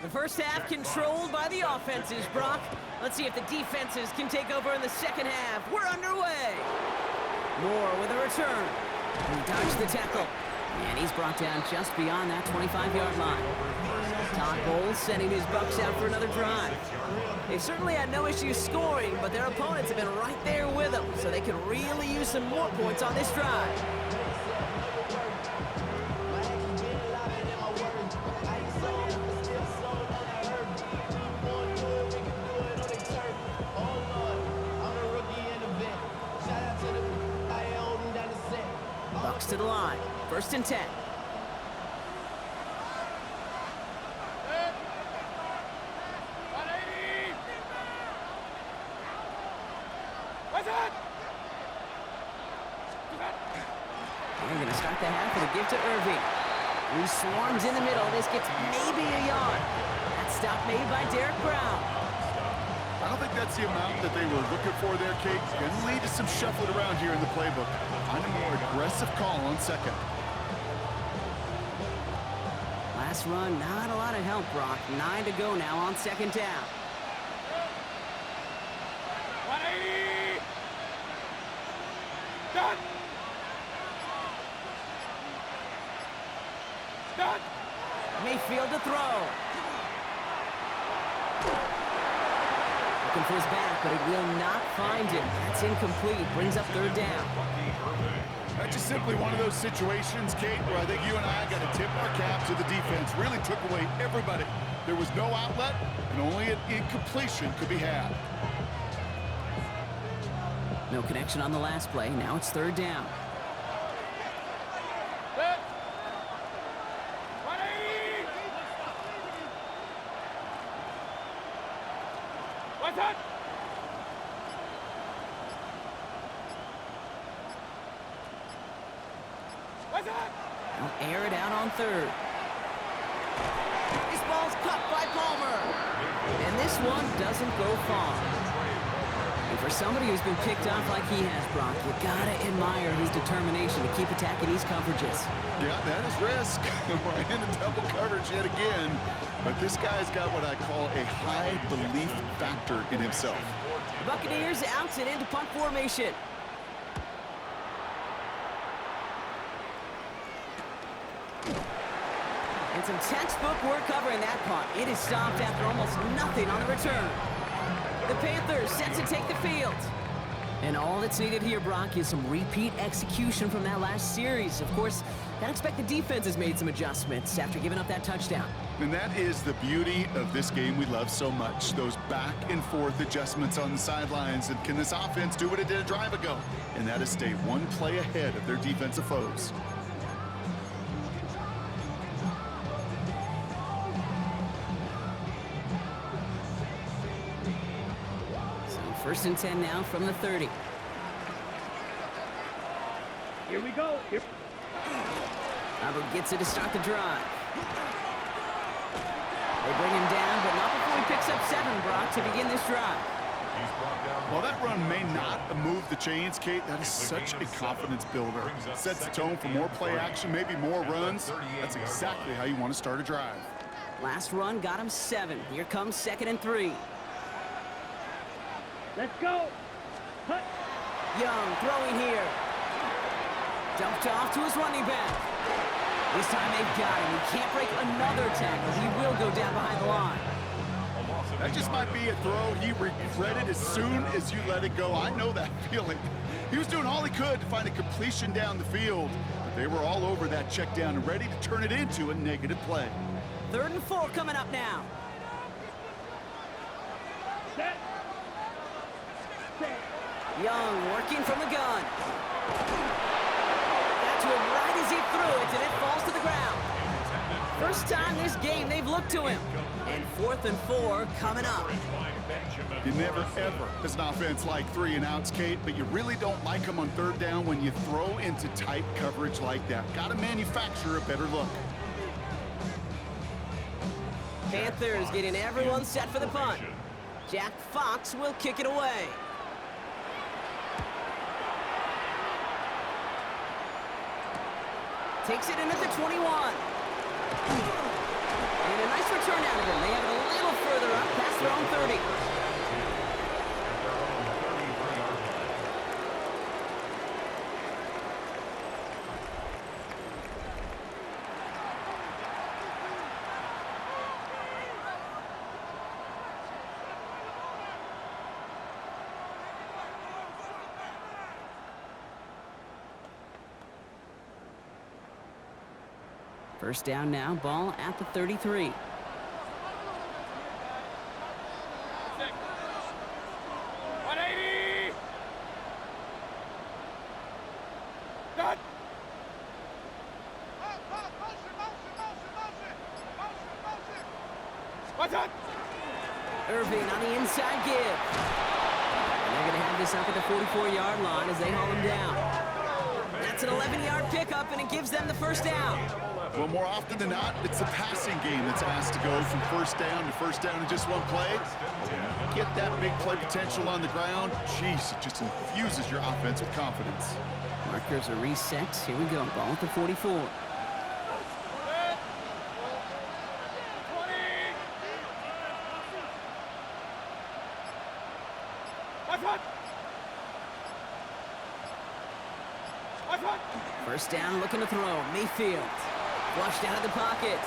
The first half controlled by the offenses, Brock. Let's see if the defenses can take over in the second half. We're underway. Moore with a return. He dodged the tackle. And he's brought down just beyond that 25-yard line. Todd Bowles sending his Bucs out for another drive. They've certainly had no issues scoring, but their opponents have been right there with them, so they could really use some more points on this drive. Bucs to the line. 1st and 10. They're going to start the half with a give to Irving. He swarms in the middle. This gets maybe a yard. That stop made by Derek Brown. I don't think that's the amount that they were looking for there, Kate. Going to lead to some shuffling around here in the playbook. Find a more aggressive call on second. Last run, not a lot of help, Brock. 9 to go now on 2nd down. Done. Mayfield to throw. Looking for his back, but it will not find him. That's incomplete. Brings up 3rd down. That's just simply one of those situations, Kate, where I think you and I got to tip our cap to the defense. Really took away everybody. There was no outlet, and only an incompletion could be had. No connection on the last play. Now it's 3rd down. They'll air it out on 3rd. This ball's cut by Palmer. And this one doesn't go far. And for somebody who's been picked off like he has, Brock, you gotta admire his determination to keep attacking these coverages. Yeah, that is risk. We're in a double coverage yet again. But this guy's got what I call a high belief factor in himself. The Buccaneers out and into punt formation. And some textbook work covering that punt. It is stopped after almost nothing on the return. The Panthers set to take the field. And all that's needed here, Brock, is some repeat execution from that last series. Of course, I'd expect the defense has made some adjustments after giving up that touchdown. And that is the beauty of this game we love so much. Those back and forth adjustments on the sidelines. And can this offense do what it did a drive ago? And that is stay one play ahead of their defensive foes. So 1st and 10 now from the 30. Here we go. Hubbard gets it to start the drive. They bring him down, but not before he picks up 7, Brock, to begin this drive. While that run may not move the chains, Kate, that is such a confidence builder. Sets the tone for more play action, maybe more runs. That's exactly how you want to start a drive. Last run got him 7. Here comes 2nd and 3. Let's go. Hut. Young throwing here. Dumped off to his running back. This time they've got him. He can't break another tackle. He will go down behind the line. That just might be a throw he regretted as soon as you let it go. I know that feeling. He was doing all he could to find a completion down the field, but they were all over that check down and ready to turn it into a negative play. 3rd and 4 coming up now. Set. Young working from the gun. Got to him right as he threw it, and it falls to the ground. First time this game they've looked to him. And 4th and 4 coming up. You never, ever, as an offense, like 3 and outs, Kate, but you really don't like them on 3rd down when you throw into tight coverage like that. Got to manufacture a better look. Panthers getting everyone set for the punt. Jack Fox will kick it away. Takes it in at the 21. And a nice return out of him. They have it a little further up past their own 30. First down now, ball at the 33. Irving on the inside give. And they're going to have this up at the 44-yard line as they haul him down. That's an 11-yard pickup, and it gives them the first down. Well, more often than not, it's the passing game that's asked to go from first down in just one play. Get that big play potential on the ground. Jeez, it just infuses your offense with confidence. Markers are reset. Here we go. Ball at the 44. First down, looking to throw. Mayfield. Flushed out of the pocket.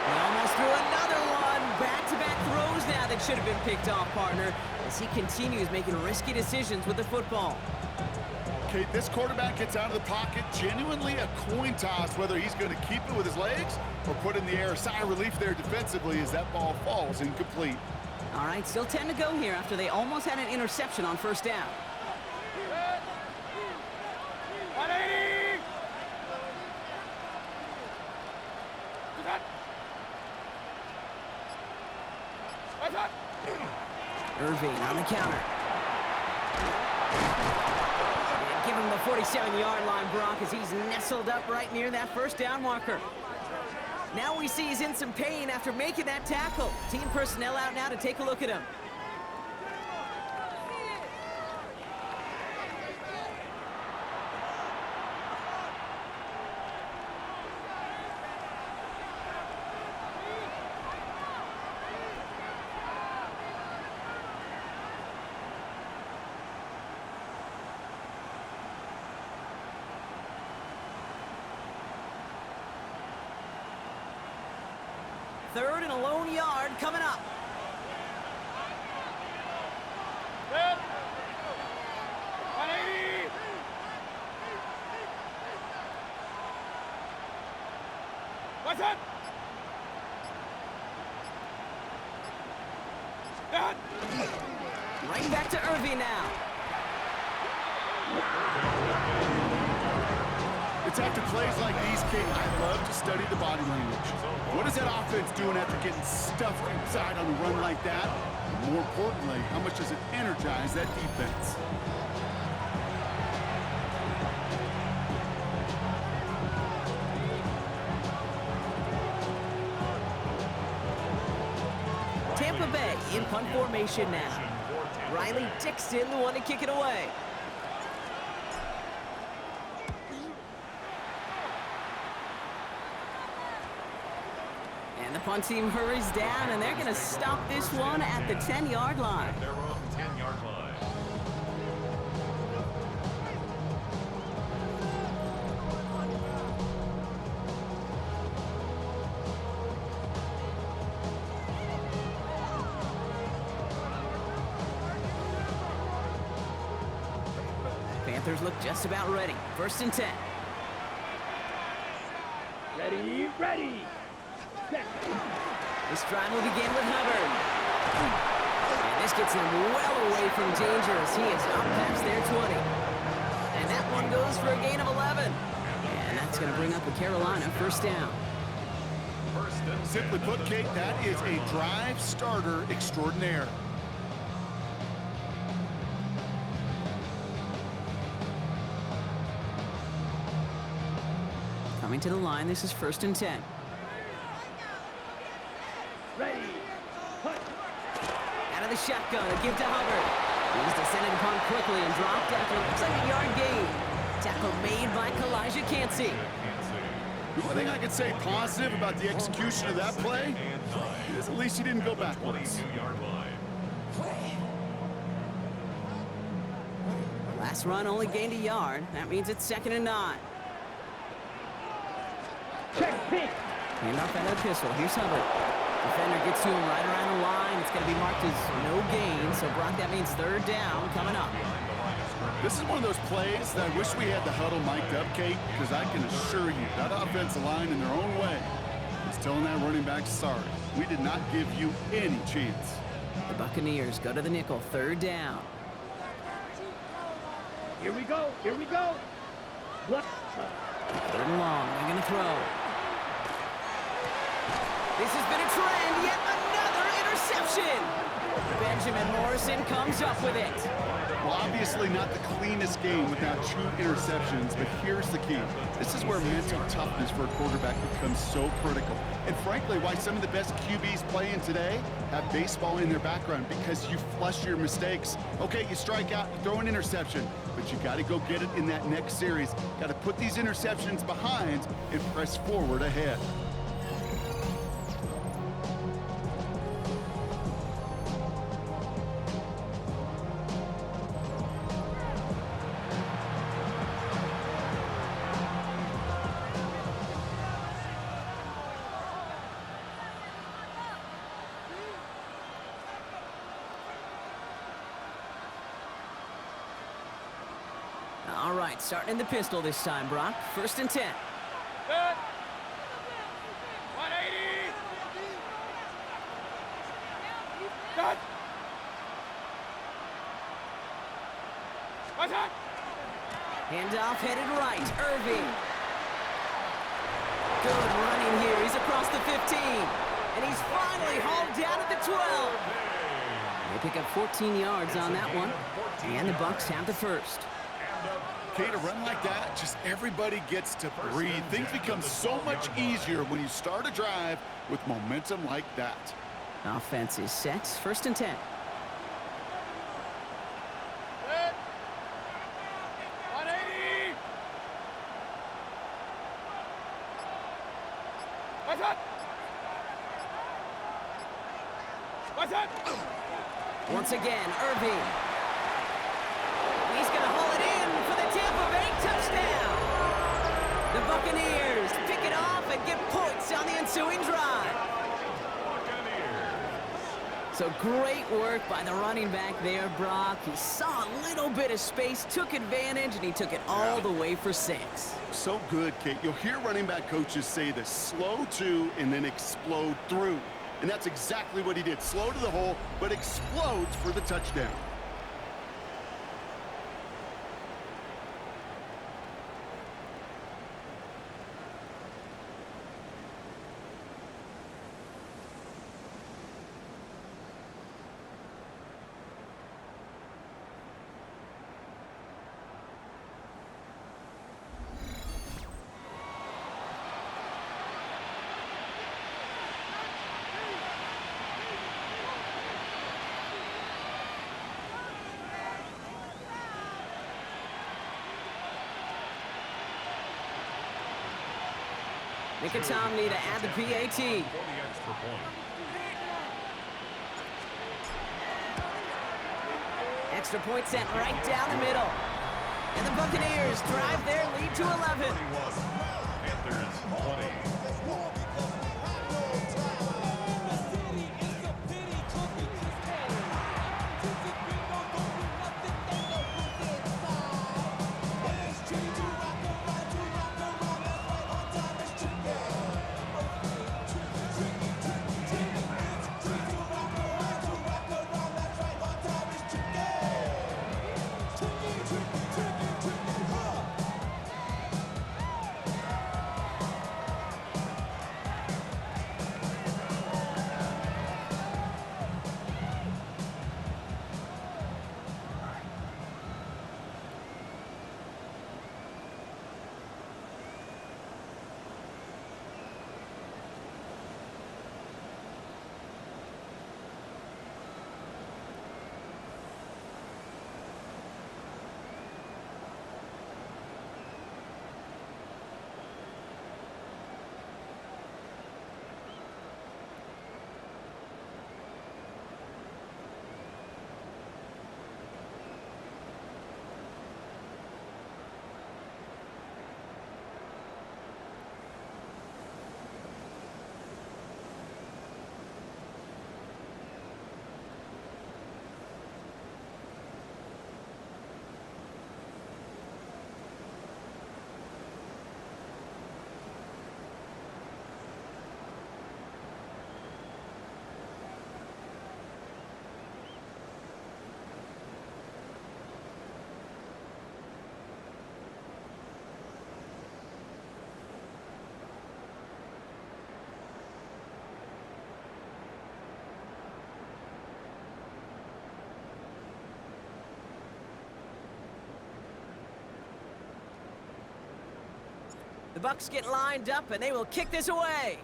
He almost threw another one. Back-to-back throws now that should have been picked off, partner, as he continues making risky decisions with the football. Okay, this quarterback gets out of the pocket. Genuinely a coin toss whether he's going to keep it with his legs or put in the air. Sigh of relief there defensively as that ball falls incomplete. All right, still 10 to go here after they almost had an interception on first down. Irving on the counter. And give him the 47-yard line, Brock, as he's nestled up right near that first down marker. Now we see he's in some pain after making that tackle. Team personnel out now to take a look at him. Third and a lone yard coming up. Right back to Irving now. It's after plays like these, Kate, I love to study the body language. What is that offense doing after getting stuffed inside on a run like that? And more importantly, how much does it energize that defense? Tampa Bay in punt formation now. Riley Dixon, the one to kick it away. And the punt team hurries down, and they're going to stop this one at the 10-yard line. Their own 10-yard line. Panthers look just about ready. First and 10. Ready, ready. Set. This drive will begin with Hubbard. And this gets him well away from danger as he is up past their 20. And that one goes for a gain of 11. And that's going to bring up a Carolina first down. Simply put, Kate, that is a drive starter extraordinaire. Coming to the line, this is first and 10. Ready. Punt. Out of the shotgun, a give to Hubbard. He's descended upon quickly and dropped after it looks like a yard gain. Tackle made by Kalijah Cansey. The only thing I could say positive about the execution of that play is at least he didn't go backwards. Last run only gained a yard. That means it's 2nd and 9. Check pink. Hand off out of the pistol. Here's Hubbard. Defender gets to him right around the line. It's going to be marked as no gain. So, Brock, that means 3rd down coming up. This is one of those plays that I wish we had the huddle mic'd up, Kate, because I can assure you that offensive line in their own way is telling that running back, sorry, we did not give you any chance. The Buccaneers go to the nickel. 3rd down. Here we go. Here we go. Block. 3rd and long. They're going to throw. This has been a trend. Yet another interception. Benjamin Morrison comes up with it. Well, obviously not the cleanest game without 2 interceptions, but here's the key. This is where mental toughness for a quarterback becomes so critical. And frankly, why some of the best QBs playing today have baseball in their background, because you flush your mistakes. Okay, you strike out, you throw an interception, but you got to go get it in that next series. Got to put these interceptions behind and press forward ahead. All right, starting in the pistol this time, Brock. 1st and 10. Good. 180. Good. Attack. Handoff headed right. Irving. Good running here. He's across the 15. And he's finally hauled down at the 12. They pick up 14 yards on that one. And the Bucs have the 1st. Kate, a run like that, just everybody gets to breathe. Things become so much easier when you start a drive with momentum like that. Offense is set. 1st and 10. Good. 180. Attack. Attack. Once again, Irving. He's going to haul it in for the Tampa Bay touchdown. The Buccaneers pick it off and get points on the ensuing drive. So great work by the running back there, Brock. He saw a little bit of space, took advantage, and he took it all the way for 6. So good, Kate. You'll hear running back coaches say this: slow to and then explode through. And that's exactly what he did. Slow to the hole, but explodes for the touchdown. Nicotomney to add the PAT. Extra point sent right down the middle. And the Buccaneers drive their lead to 11. Panthers 20. Bucs get lined up, and they will kick this away.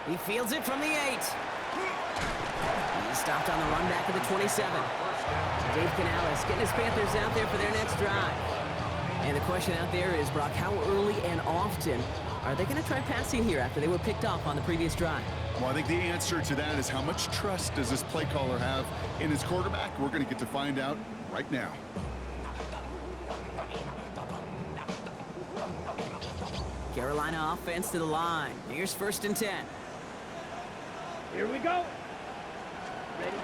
He fields it from the 8. He's stopped on the run back of the 27. Dave Canales getting his Panthers out there for their next drive. And the question out there is, Brock, how early and often are they going to try passing here after they were picked off on the previous drive? Well, I think the answer to that is how much trust does this play caller have in his quarterback? We're going to get to find out right now. Carolina offense to the line. Here's 1st and 10. Here we go. Ready.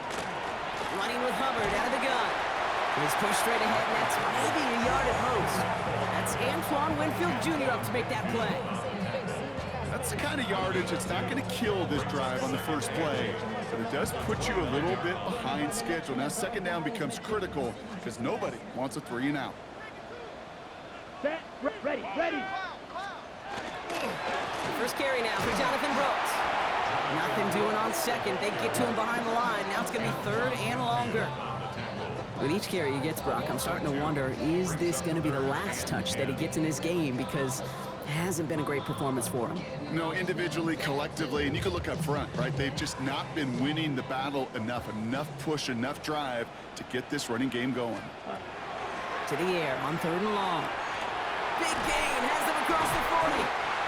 Running with Hubbard out of the gun. He's pushed straight ahead, and that's maybe a yard at most. That's Antoine Winfield Jr. up to make that play. That's the kind of yardage that's not going to kill this drive on the first play, but it does put you a little bit behind schedule. Now 2nd down becomes critical because nobody wants a 3 and out. Set. Ready. The first carry now for Jonathan Brooks. Nothing doing on 2nd. They get to him behind the line. Now it's going to be 3rd and longer. With each carry he gets, Brock, I'm starting to wonder, is this going to be the last touch that he gets in this game? Because it hasn't been a great performance for him. No, individually, collectively, and you can look up front, right? They've just not been winning the battle enough push, enough drive to get this running game going. To the air on 3rd and long. Big gain, has them across the 40.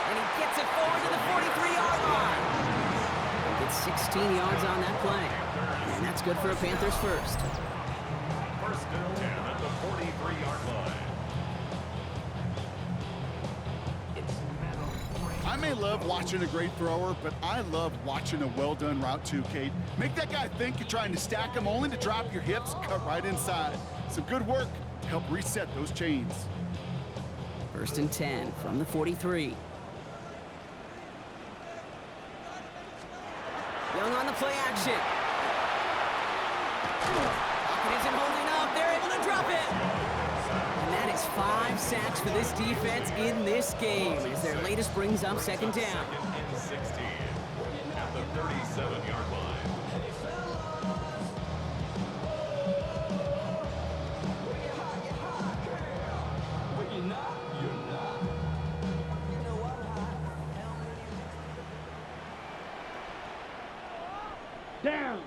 And he gets it forward to the 43-yard line. He gets 16 yards on that play. And that's good for a Panthers first. 1st and 10 at the 43-yard line. I may love watching a great thrower, but I love watching a well-done route too, Kate. Make that guy think you're trying to stack him only to drop your hips, cut right inside. Some good work to help reset those chains. 1st and 10 from the 43. Young on the play action. It isn't holding up. They're able to drop it. And that is 5 sacks for this defense in this game as their latest brings up 2nd down. 2nd and 16 at the 37-yard line. Down.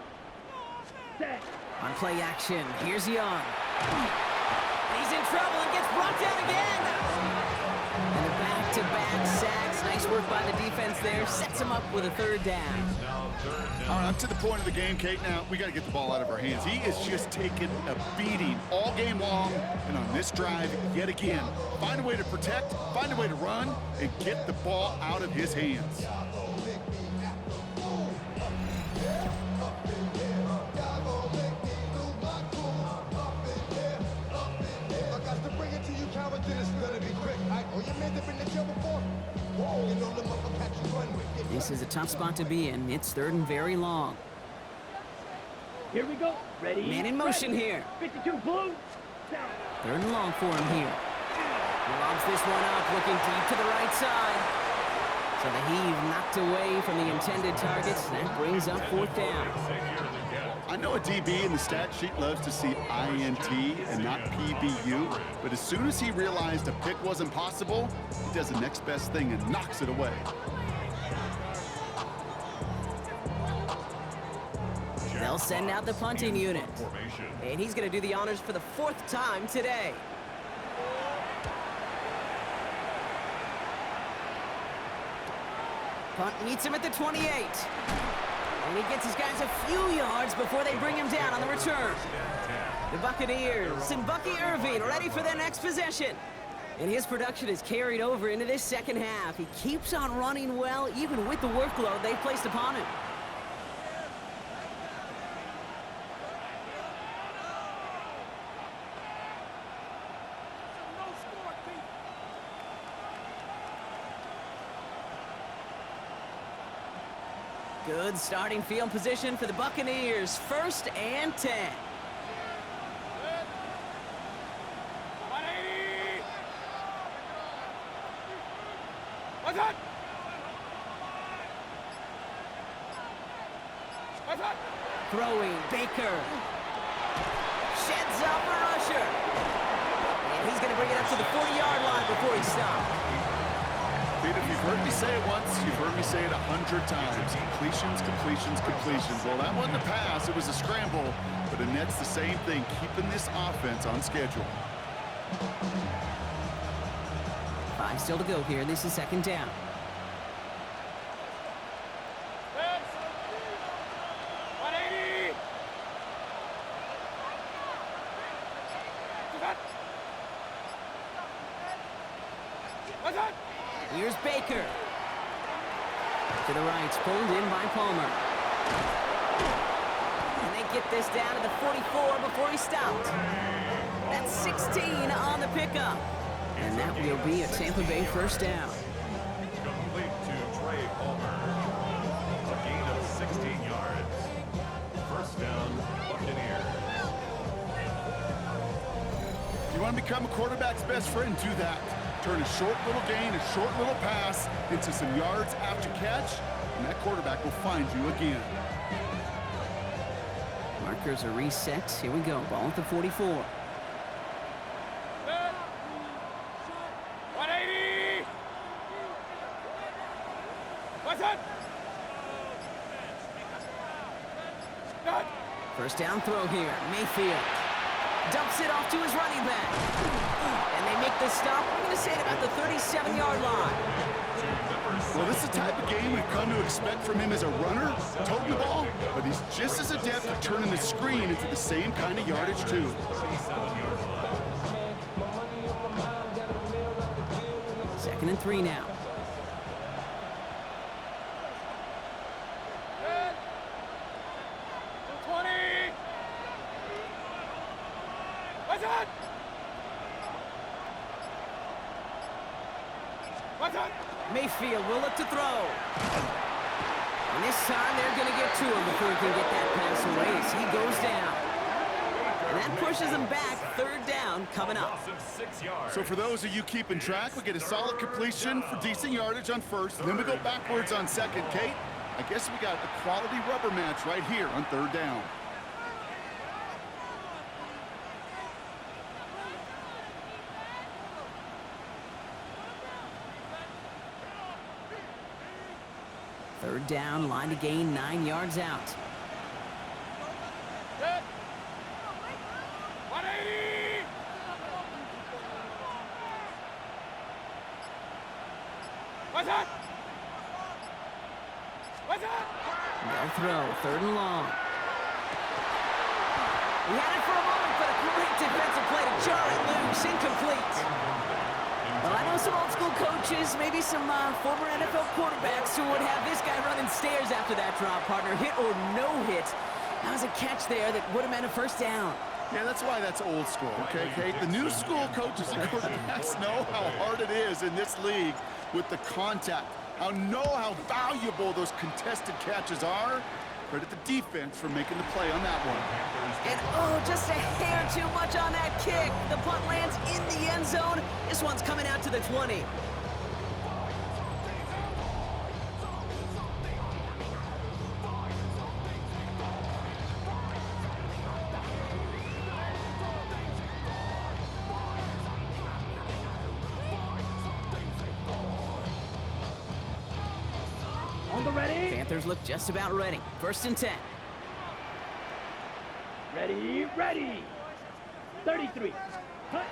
Set. On play action, here's Young. He's in trouble and gets brought down again. And the back-to-back sacks. Nice work by the defense there. Sets him up with a 3rd down. All right, up to the point of the game, Kate. Now, we got to get the ball out of our hands. He is just taking a beating all game long. And on this drive, yet again, find a way to protect, find a way to run, and get the ball out of his hands. This is a tough spot to be in. It's 3rd and very long. Here we go. Ready. Man in motion here. 52 blue. Down. 3rd and long for him here. He lobs this one up, looking deep to the right side. So the heave knocked away from the intended targets. That brings up 4th down. I know a DB in the stat sheet loves to see INT and not PBU, but as soon as he realized a pick wasn't possible, he does the next best thing and knocks it away. They'll send out the punting unit. And he's going to do the honors for the 4th time today. Punt meets him at the 28. And he gets his guys a few yards before they bring him down on the return. The Buccaneers and Bucky Irving ready for their next possession. And his production is carried over into this 2nd half. He keeps on running well, even with the workload they've placed upon him. Good starting field position for the Buccaneers. 1st and 10. 180! What's that? What's that? Throwing, Baker. Sheds up a rusher. And He's going to bring it up to the 40-yard line before he stops. Pete, if you've heard me say it once, you've heard me say it 100 times. Completions, completions, completions. Well, that wasn't a pass. It was a scramble. But Annette's the same thing, keeping this offense on schedule. 5 still to go here. This is second down. Here's Baker. To the right, pulled in by Palmer. And they get this down to the 44 before he stopped. That's 16 on the pickup. And that will be a Tampa Bay first down. Complete to Trey Palmer. A gain of 16 yards. First down, Buccaneers. You want to become a quarterback's best friend, do that. Turn a short little gain, a short little pass into some yards after catch, and that quarterback will find you again. Markers are reset. Here we go. Ball at the 44. 180! What's that? First down throw here. Mayfield dumps it off to his running back. And they make the stop. I'm going to say it about the 37-yard line. Well, this is the type of game we've come to expect from him as a runner, toting the ball, but he's just as adept at turning the screen into the same kind of yardage, too. Second and 3 now. Mayfield will look to throw. And this time they're going to get to him before he can get that pass away as he goes down. And that pushes him back. Third down coming up. So for those of you keeping track, we get a solid completion for decent yardage on first, and then we go backwards on second. Kate, I guess we got a quality rubber match right here on third down. Third down, line to gain 9 yards out. 180! What's that? What's that? No throw, third and long. He had it for a moment, but a great defensive play to jar it loose, incomplete. Well, I know some old school coaches, maybe some former NFL quarterbacks who would have this guy running stairs after that drop, partner. Hit or no hit. That was a catch there that would have meant a first down. Yeah, that's why that's old school, okay, Kate? The new school coaches and quarterbacks know how hard it is in this league with the contact. I know how valuable those contested catches are. Credit the defense for making the play on that one. And, oh, just a hair too much on that kick. The punt lands in the end zone. This one's coming out to the 20. On the ready? Panthers look just about ready. First and 10. Ready, ready. 33. Cut.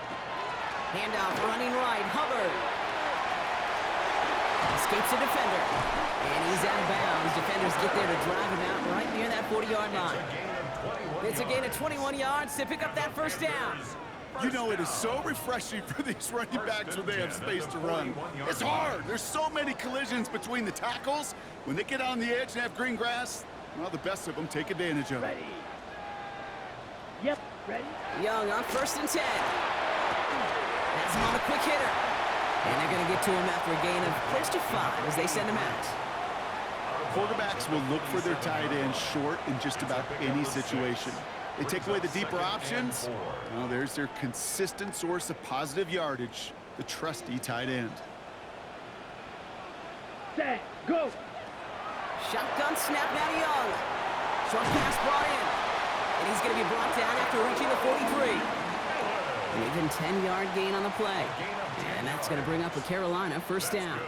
Handoff running right. Hubbard escapes the defender. And he's out of bounds. Defenders get there to drive him out right near that 40-yard line. It's a gain of 21 yards to pick up that first down. You know, it is so refreshing for these running backs when they have space to run. It's hard. There's so many collisions between the tackles. When they get on the edge and have green grass, well, the best of them take advantage of it. Ready. Yep, ready. Young on first and 10. Has him on a quick hitter. And they're going to get to him after a gain of close to 5 as they send him out. Quarterbacks will look for their tight end short in just about any situation. They take away the deeper options. Well, there's their consistent source of positive yardage, the trusty tight end. Set, go. Shotgun snap now to Young. Short pass brought in. And he's going to be brought down after reaching the 43. An even 10-yard gain on the play. And that's going to bring up a Carolina first down.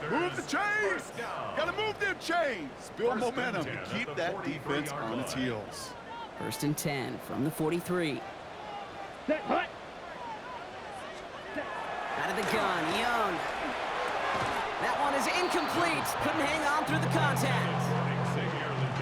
Move the chains! Gotta move them chains! Build momentum to keep that defense on its heels. First and 10 from the 43. Set, hut. Out of the gun, Young. That one is incomplete. Couldn't hang on through the contact.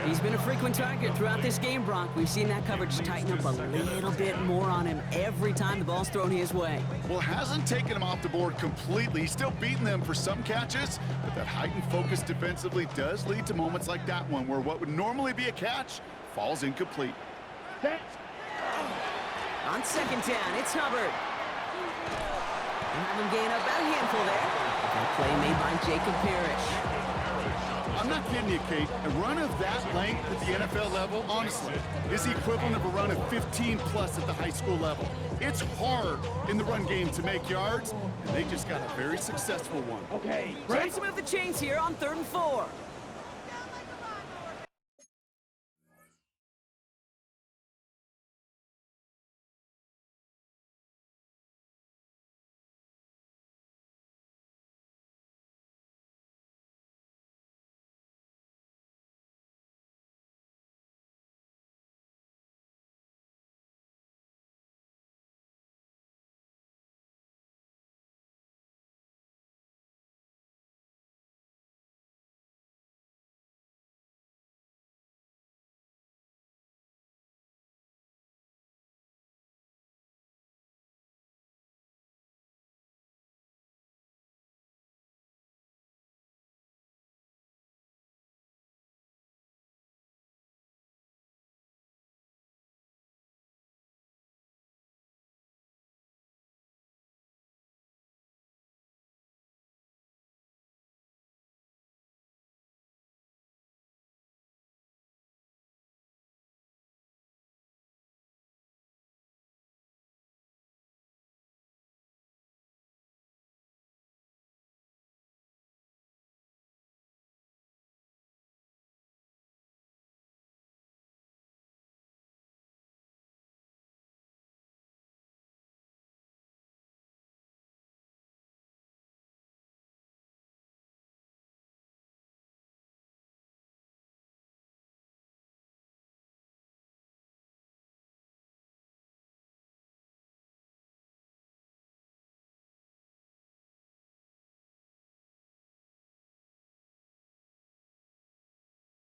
He's been a frequent target throughout this game, Brock. We've seen that coverage tighten up a little bit more on him every time the ball's thrown his way. Well, hasn't taken him off the board completely. He's still beating them for some catches, but that heightened focus defensively does lead to moments like that one where what would normally be a catch falls incomplete. Set. On second down, it's Hubbard. And have him gain about a handful there. That play made by Jacob Parrish. I'm not kidding you, Kate. A run of that length at the NFL level, honestly, is the equivalent of a run of 15+ at the high school level. It's hard in the run game to make yards, and they just got a very successful one. Okay, Ready ready. to move the chains here on 3rd and 4.